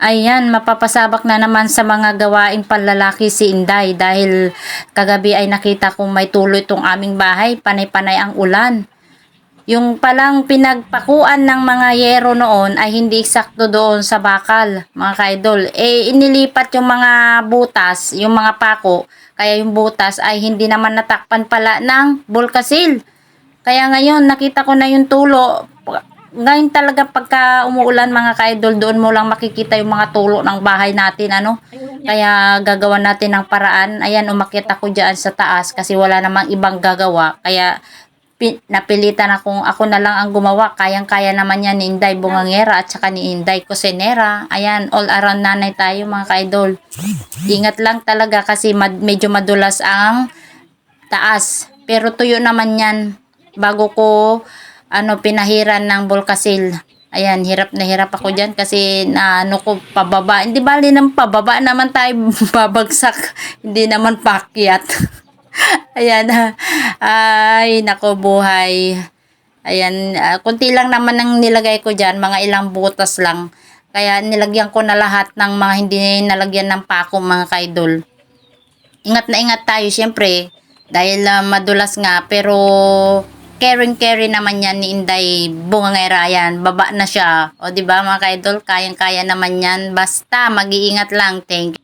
Ayan, mapapasabak na naman sa mga gawaing panlalaki si Inday dahil kagabi ay nakita kong may tuloy itong aming bahay, panay-panay ang ulan. Yung palang pinagpakuan ng mga yero noon ay hindi eksakto doon sa bakal, mga kaidol. Inilipat yung mga butas, yung mga pako, kaya yung butas ay hindi naman natakpan pala ng bulkasil. Kaya ngayon, nakita ko na yung tulo. Ngayon talaga pagka umuulan mga ka-idol, doon mo lang makikita yung mga tulo ng bahay natin, ano. Kaya gagawa natin ng paraan. Ayan, umakyat ako dyan sa taas kasi wala namang ibang gagawa. Kaya napilitan akong ako na lang ang gumawa. Kayang-kaya naman yan ni Inday Bungangera at saka ni Inday Kusinera. Ayan, all around nanay tayo mga ka-idol. Ingat lang talaga kasi medyo madulas ang taas. Pero tuyo naman yan bago ko pinahiran ng bulkasil. Ayan, hirap na hirap ako dyan kasi ko pababa. Hindi bali ng pababa naman tayo babagsak. Hindi naman pakyat. Ayan, ay nako buhay. Ayan, kunti lang naman ang nilagay ko dyan, mga ilang butas lang. Kaya nilagyan ko na lahat ng mga hindi nalagyan ng pako mga kaidol. Ingat na ingat tayo syempre dahil madulas nga pero caring naman yan ni Inday Bungangera. Yan, baba na siya. O di ba mga kaidol, kayang-kaya naman yan. Basta mag-iingat lang. Thank you.